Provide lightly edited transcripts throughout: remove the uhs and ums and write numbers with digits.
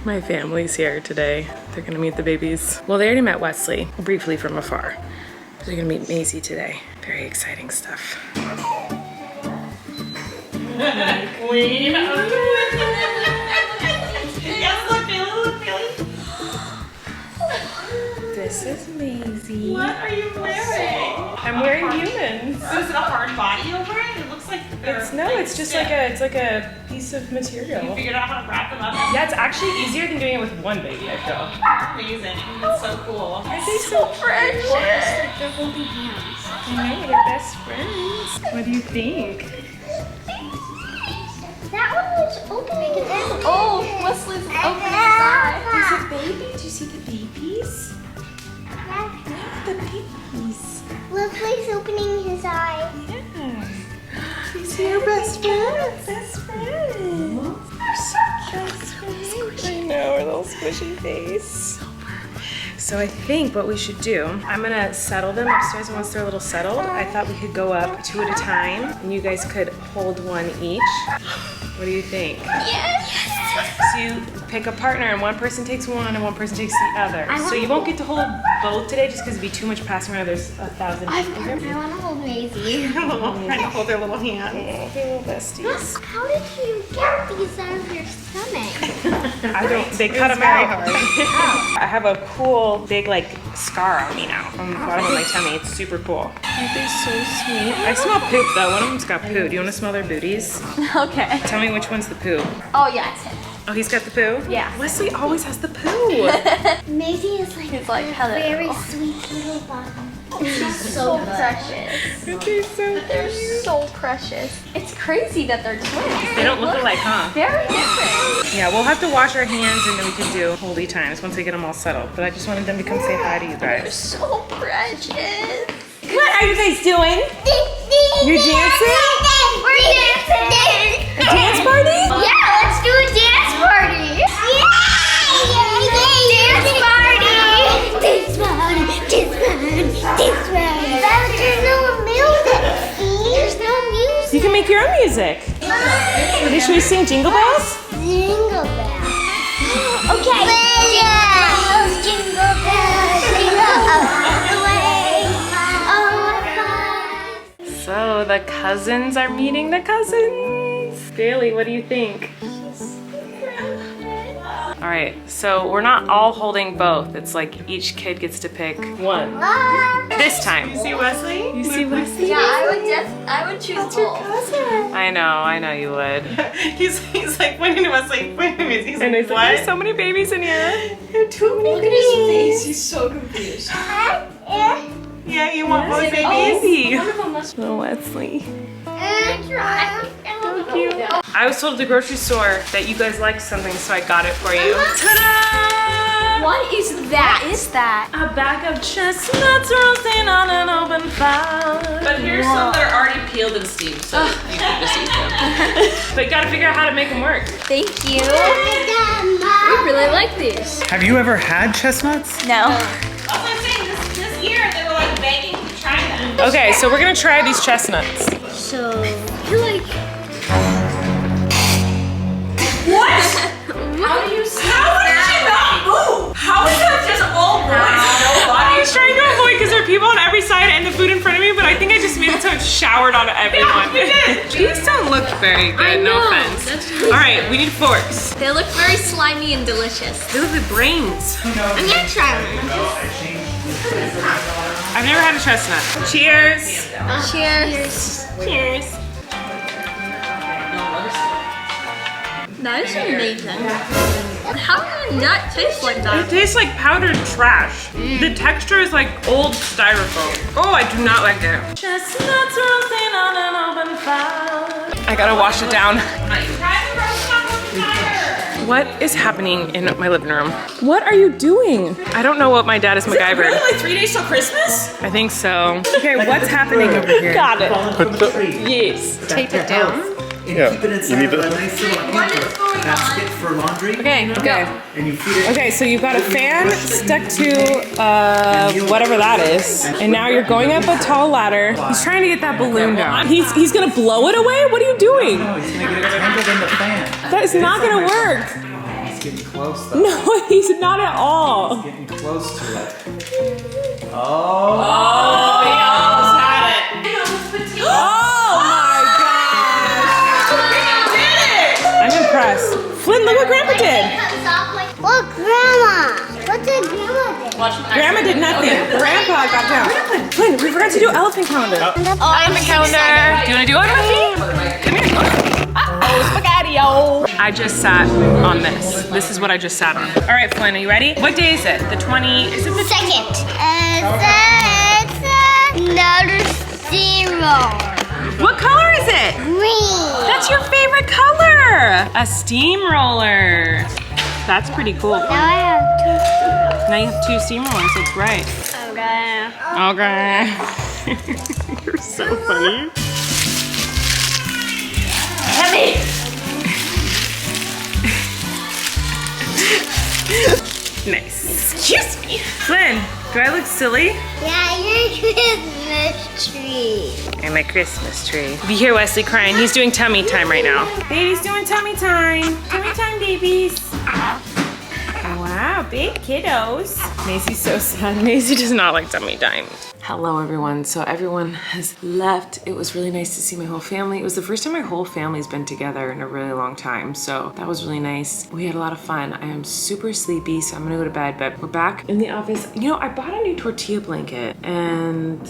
My family's here today. They're gonna meet the babies. Well, they already met Wesley briefly from afar. They're gonna meet Maisie today. Very exciting stuff. Queen. Yes, look, Billy. This is Maisie. What are you wearing? I'm wearing humans. So is it a hard body over it? It looks like It's just like a piece of material. You figured out how to wrap them up? Yeah, it's actually easier than doing it with one baby, I feel. Amazing. That's so cool. Are they so precious? They're holding hands. I know, they're best friends. What do you think? That one was opening his eye. Oh, Wesley's opening his eye. There's a baby. Do you see the babies? Yeah. The babies. Leslie's opening his eye. Yeah. You see our best friends. Best friends. They're so cute. Best friends. I know, our little squishy face. So I think what we should do, I'm gonna settle them upstairs, and once they're a little settled, I thought we could go up 2 at a time, and you guys could hold one each. What do you think? Yes. So you pick a partner, and one person takes one, and one person takes the other. So you won't get to hold both today, just because it'd be too much passing around. There's 1,000 people here. I want to hold Maisie. Trying to hold their little hand. Oh, they're little besties. How did you get these out of your stomach? They cut them out. I have a cool big like scar on me now from the bottom of my tummy. It's super cool. Aren't they so sweet? I smell poop though. One of them's got poo. Do you want to smell their booties? Okay. Tell me which one's the poo. Oh yeah, it's him. Oh, he's got the poo? Yeah. Wesley always has the poo. Maisie is like He's like, hello. very sweet little bottom. She's so precious. Okay, so They're so precious. It's crazy that they're twins. they don't look alike, huh? Very different. Yeah, we'll have to wash our hands and then we can do holy times once we get them all settled. But I just wanted them to come say hi to you They're guys. so precious. What are you guys doing? You're dancing? We're dancing. A dance party? Yeah, let's do a dance party. Yay! Dance party. Dance party. Dance party. Dance party. But there's no music. There's no music. You can make your own music. Okay, should we sing Jingle Bells? Jingle bells. Okay. Bells, jingle bells, jingle all the way. Oh, So the cousins are meeting the cousins. Bailey, what do you think? All right, so we're not all holding both. It's like each kid gets to pick one. This time. You see Wesley? You see Wesley? Yeah, I would choose both. I know you would. He's like pointing to Wesley, pointing to me. He's And like, it's like, there's so many babies in here. There are too many Look at his face. He's so confused. Yeah, you want both babies? Baby. One of them must Little Wesley. try. I was told at the grocery store that you guys liked something, so I got it for you. Ta-da! What is that? What is that? A bag of chestnuts roasting on an open fire. But here's some that are already peeled and steamed, so you can just eat them. But you gotta figure out how to make them work. Thank you. We really like these. Have you ever had chestnuts? No. That's what I'm saying. This year they were like begging to try them. Okay, so we're gonna try these chestnuts. So, you like. What? How do you see How did she not move? How is that just all boys and no I body? was trying to avoid because there are people on every side and the food in front of me, but I think I just made it so it showered on everyone. These don't look very good, no offense. All right, we need forks. They look very slimy and delicious. They look like brains. I'm gonna try one. I've never had a chestnut. Cheers. Cheers. Cheers. That is amazing. How does it not taste like It that? tastes like powdered trash. The texture is like old styrofoam. Oh, I do not like it. Chestnuts roasting on an open fire. I gotta wash it down. What is happening in my living room? What are you doing? I don't know what my dad is MacGyver. Really, like 3 days till Christmas? I think so. Okay, what's happening over here? Got it. Yes. Tape it down. And keep it inside of a nice little hamper basket for laundry. Okay, go. And you feed it. Okay, so you've got a fan stuck to whatever that is, and now you're going up a tall ladder. He's trying to get that balloon down. He's gonna blow it away? What are you doing? No, he's gonna get it tangled in the fan. That is not gonna work. getting close though. No, he's not at all. Getting close to it. Oh. Oh, he almost had it. Oh my gosh! Did it! I'm impressed. Flynn, look what Grandpa did. Look, Grandma. What did Grandma do? Grandma did nothing. Grandpa got down. Flynn, we forgot to do elephant calendar. Elephant calendar. Do you want to do it with me? Come here. Uh-oh, spaghetti-o. I just sat on this. This is what I just sat on. All right, Flynn, are you ready? What day is it? The 20, is it the Second. It's another zero. What color is it? Green. That's your favorite color. A steamroller. That's pretty cool. Now I have two. Now you have 2 steamrollers, that's right. Okay. Okay. You're so funny. Heavy. Nice. Excuse me. Flynn, do I look silly? Yeah, you're Christmas tree. I'm a Christmas tree. If you hear Wesley crying, he's doing tummy time right now. Baby's doing tummy time. Tummy time, babies. Wow, big kiddos. Maisie's so sad. Maisie does not like tummy time. Hello everyone. So everyone has left. It was really nice to see my whole family. It was the first time my whole family's been together in a really long time. So that was really nice. We had a lot of fun. I am super sleepy, so I'm gonna go to bed, but we're back in the office. You know, I bought a new tortilla blanket and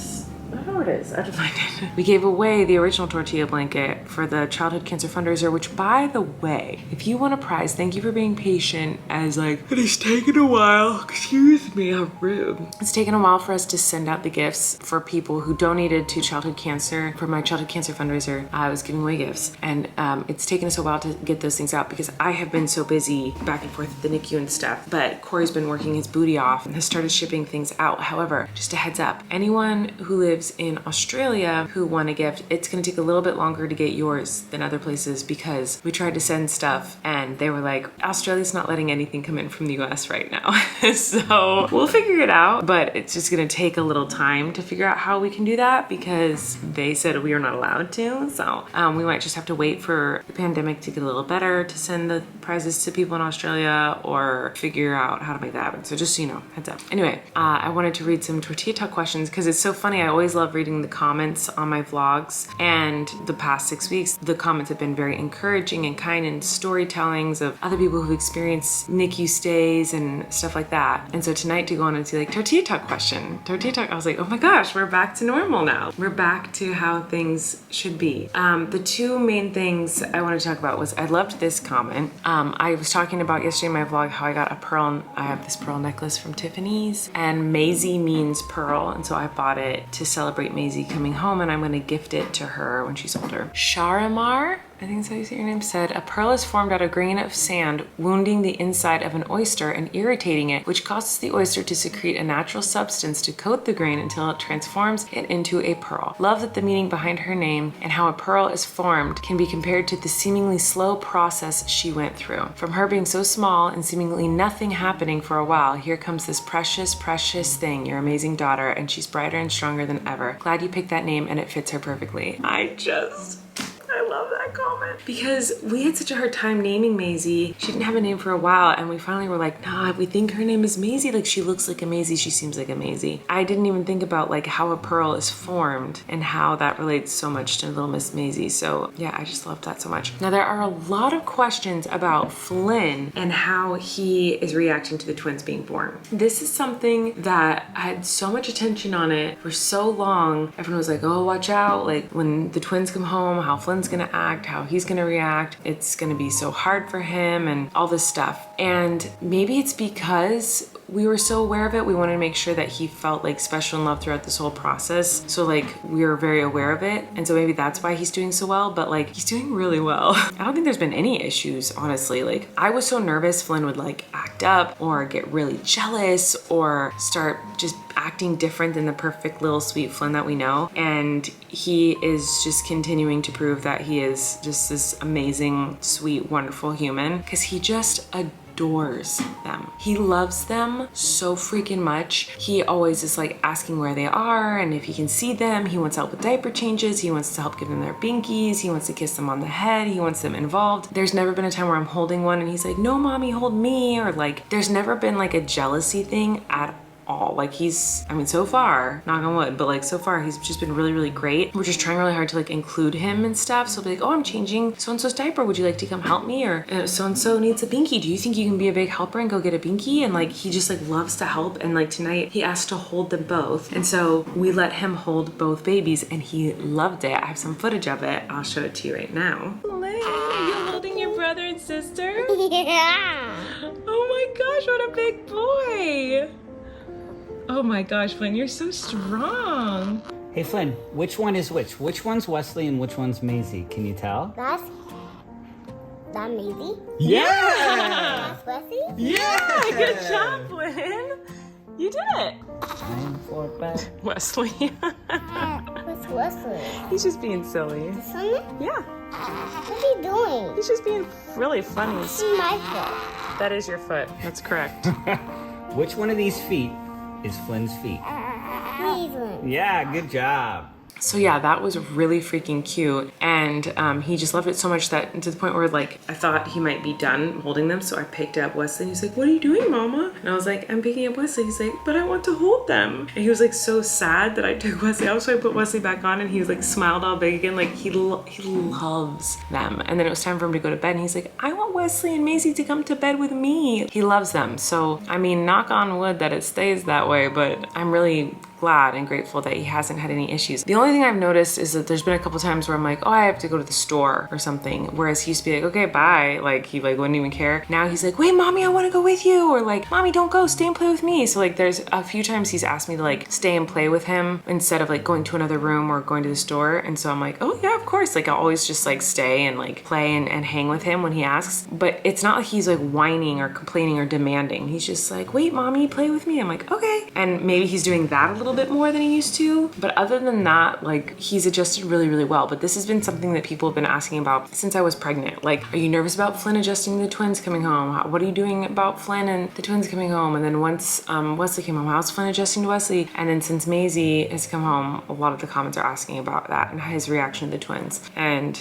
I don't know where it is. I have to find it. We gave away the original tortilla blanket for the Childhood Cancer Fundraiser, which, by the way, if you won a prize, thank you for being patient as like, it is taking a while. Excuse me, how rude. It's taken a while for us to send out the gifts for people who donated to childhood cancer. For my Childhood Cancer Fundraiser, I was giving away gifts. And it's taken us a while to get those things out because I have been so busy back and forth with the NICU and stuff. But Kory's been working his booty off and has started shipping things out. However, just a heads up, anyone who lives in Australia who won a gift, it's gonna take a little bit longer to get yours than other places because we tried to send stuff and they were like, Australia's not letting anything come in from the US right now. So we'll figure it out, but it's just gonna take a little time to figure out how we can do that because they said we are not allowed to. So we might just have to wait for the pandemic to get a little better to send the prizes to people in Australia or figure out how to make that happen. So just so you know, heads up. Anyway, I wanted to read some Tortilla Talk questions because it's so funny. I always love reading the comments on my vlogs, and the past 6 weeks the comments have been very encouraging and kind and storytellings of other people who've experienced NICU stays and stuff like that. And so tonight to go on and see like Tortilla Talk question, Tortilla Talk, I was like, oh my gosh, we're back to normal now. We're back to how things should be. The 2 main things I wanted to talk about was I loved this comment. I was talking about yesterday in my vlog how I got a pearl, I have this pearl necklace from Tiffany's, and Maisie means pearl, and so I bought it to celebrate Maisie coming home, and I'm gonna gift it to her when she's older. Sharamar, I think that's how you say your name, said, a pearl is formed out of a grain of sand, wounding the inside of an oyster and irritating it, which causes the oyster to secrete a natural substance to coat the grain until it transforms it into a pearl. Love that the meaning behind her name and how a pearl is formed can be compared to the seemingly slow process she went through. From her being so small and seemingly nothing happening for a while, here comes this precious, precious thing, your amazing daughter, and she's brighter and stronger than ever. Glad you picked that name and it fits her perfectly. I love that comment because we had such a hard time naming Maisie. She didn't have a name for a while, and we finally were like, nah, we think her name is Maisie. Like, she looks like a Maisie, she seems like a Maisie. I didn't even think about like how a pearl is formed and how that relates so much to little Miss Maisie. So yeah, I just loved that so much. Now there are a lot of questions about Flynn and how he is reacting to the twins being born. This is something that I had so much attention on it for so long. Everyone was like, oh, watch out, like when the twins come home, how Flynn's gonna act, how he's gonna react, it's gonna be so hard for him and all this stuff. And maybe it's because we were so aware of it, we wanted to make sure that he felt like special and loved throughout this whole process. So like we were very aware of it. And so maybe that's why he's doing so well, but like he's doing really well. I don't think there's been any issues, honestly. Like I was so nervous Flynn would like act up or get really jealous or start just acting different than the perfect little sweet Flynn that we know. And he is just continuing to prove that he is just this amazing, sweet, wonderful human because he just adores them. He loves them so freaking much. He always is like asking where they are and if he can see them. He wants help with diaper changes. He wants to help give them their binkies. He wants to kiss them on the head. He wants them involved. There's never been a time where I'm holding one and he's like, no, mommy, hold me. Or like, there's never been like a jealousy thing at all. Like he's, I mean, so far, knock on wood, but like so far he's just been really, really great. We're just trying really hard to like include him and stuff. So be like, oh, I'm changing so-and-so's diaper. Would you like to come help me? Or so-and-so needs a binky. Do you think you can be a big helper and go get a binky? And like, he just like loves to help. And like tonight he asked to hold them both. And so we let him hold both babies and he loved it. I have some footage of it. I'll show it to you right now. Colleen, are you holding your brother and sister? Yeah. Oh my gosh, what a big boy. Oh my gosh, Flynn, you're so strong. Hey Flynn, which one is which? Which one's Wesley and which one's Maisie? Can you tell? That Maisie? Yeah! That's Wesley? Yeah, good job, Flynn. You did it. Time for bed. Wesley. What's Wesley? He's just being silly. This one? Yeah, What are you doing? he's just being really funny. This is my foot. That is your foot. That's correct. Which one of these feet is Flynn's feet? These ones. Yeah, good job. So yeah, that was really freaking cute. And he just loved it so much that to the point where like, I thought he might be done holding them. So I picked up Wesley and he's like, what are you doing, mama? And I was like, I'm picking up Wesley. He's like, but I want to hold them. And he was like so sad that I took Wesley out. So I put Wesley back on and he was like smiled all big again. Like he loves them. And then it was time for him to go to bed. And he's like, I want Wesley and Maisie to come to bed with me. He loves them. So, I mean, knock on wood that it stays that way, but I'm really glad and grateful that he hasn't had any issues. The only thing I've noticed is that there's been a couple times where I'm like, oh, I have to go to the store or something. Whereas he used to be like, okay, bye. Like he like wouldn't even care. Now he's like, wait, mommy, I want to go with you. Or like, mommy, don't go, stay and play with me. So like there's a few times he's asked me to like stay and play with him instead of like going to another room or going to the store. And so I'm like, oh yeah, of course. Like I'll always just like stay and like play and hang with him when he asks. But it's not like he's like whining or complaining or demanding. He's just like, wait, mommy, play with me. I'm like, okay. And maybe he's doing that a little bit more than he used to. But other than that, like he's adjusted really, really well. But this has been something that people have been asking about since I was pregnant. Like, are you nervous about Flynn adjusting to the twins coming home? What are you doing about Flynn and the twins coming home? And then once Wesley came home, how's Flynn adjusting to Wesley? And then since Maisie has come home, a lot of the comments are asking about that and his reaction to the twins. And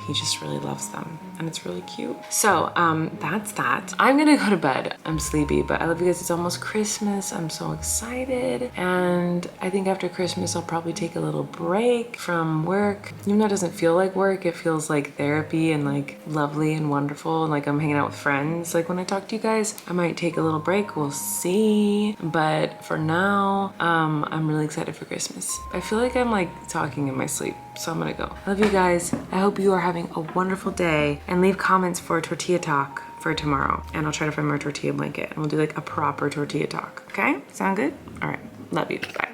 he just really loves them. And it's really cute. So that's that. I'm gonna go to bed. I'm sleepy, but I love you guys. It's almost Christmas. I'm so excited. And I think after Christmas, I'll probably take a little break from work. Even though it doesn't feel like work, it feels like therapy and like lovely and wonderful. And like I'm hanging out with friends. Like when I talk to you guys, I might take a little break. We'll see. But for now, I'm really excited for Christmas. I feel like I'm like talking in my sleep. So I'm gonna go. I love you guys. I hope you are having a wonderful day and leave comments for a tortilla talk for tomorrow. And I'll try to find my tortilla blanket and we'll do like a proper tortilla talk. Okay? Sound good? All right. Love you. Bye.